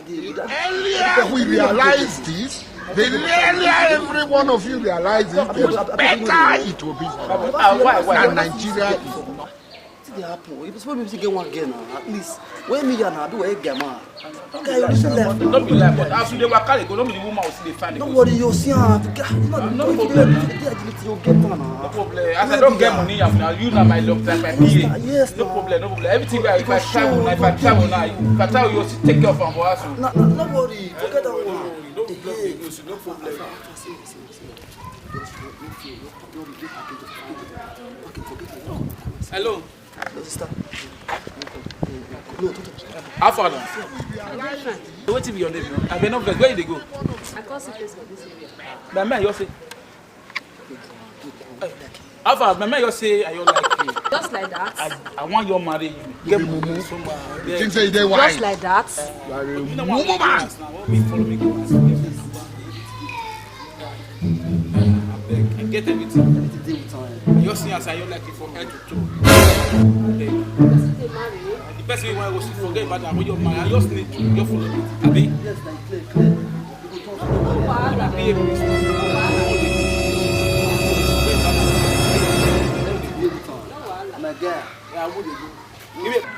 Earlier we realized this. The earlier every one of you realized it, the better it will be for us. And Nigeria is not. They happen. If supposed to get one again, at least when me and I do a gamma. Okay, you listen left. Don't be like, but after they were carrying, don't be the woman who see the fan. Nobody you see her. No problem. You get one. No problem. As I don't get money, I'm now you know my love time. Yes. No problem. No problem. Everything if I travel now, if I travel, you take care of them for us. No worry. Forget that one. No problem. Hello. Sister. How far now? What TV your name? I been not where they go? I can't see Facebook this area. My man, you say. How far? My man, you say I don't like you. Just like that. I want you to marry you. Get mumu. Things say they wise. Just like that. You are a mumu man. Follow me. I get everything. You see as I don't like it from head to toe. The person you want to forget about that when you're married, I just need to you follow me. Abi? Yes, like clear. My guy.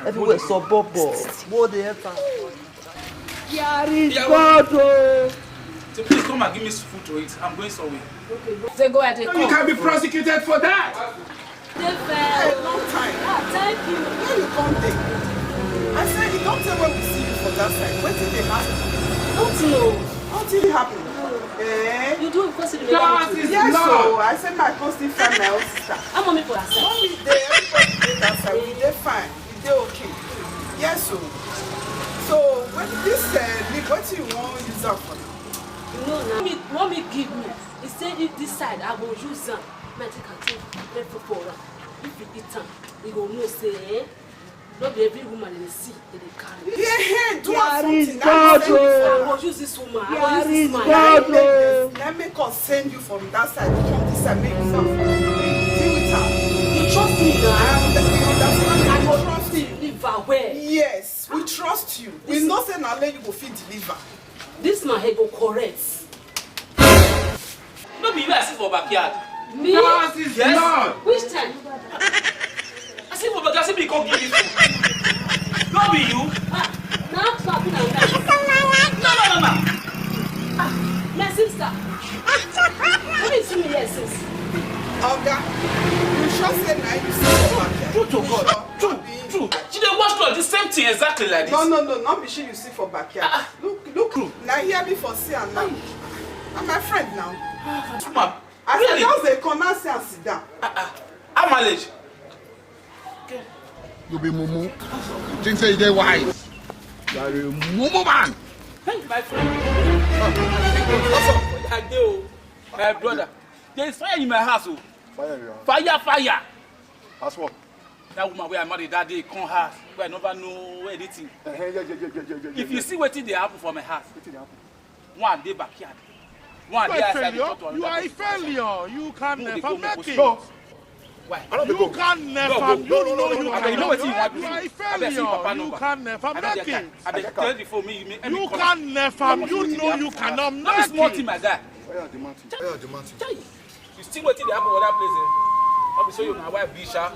Everywhere so bubble. More the effort. So please come and give me food to eat. I'm going somewhere. They go ahead and You can be prosecuted for that. They fell. Long time. Thank you. Where you come there? I said, you don't tell when we see you for that side. When did they happen? Don't know. How did it happen? Eh? You do because you Yes, so I said my constant friend, my own sister. I'm mommy for herself. Mommy, everybody did that side. We did fine. We did okay. Yes, so when this leave, what do you want to use that for? No, now. What me give me? He said if this side I will use them. I take a for if you eat them, you will know say not every woman in the sea they carry. Yeah, do something. I will use this woman. I will use this man. Let me send you from that side. From this side, make yourself. Deal with her. You trust me now? I will trust you. Deliver where? Yes, we trust you. We know say now let you go feed deliver. This man he go correct. No be you I see for backyard. Me? Yes. Not. Which time? I see for backyard. I see me come give you food. No be you. Now stop it and No. My sister. Let me see me here, sis. Oga, you sure say now you see for backyard? True to God. True. She dey watch all the same thing exactly like this. No, not be sure you see for backyard. Look. Now hear me for see and now. I'm my friend now. Ma'am, I really? said just dey come and sit and sit down. I'm manage. You be mumu. Things say they wise. You are a mumu man. Hey, my friend. My brother. There is fire in my house. Fire. That's what? That woman where I married that day come house where I never know anything. If you see what they happen for my house, one day backyard. One day outside the church. You are a failure. You can never make it. Why? You can never. You know what you want to do? You are a failure. You can never make it. I beg tell you for me. You can never. You know you cannot make it. Small thing, my guy. You still waiting to happen for that place. I'll be showing you my wife, Bisha.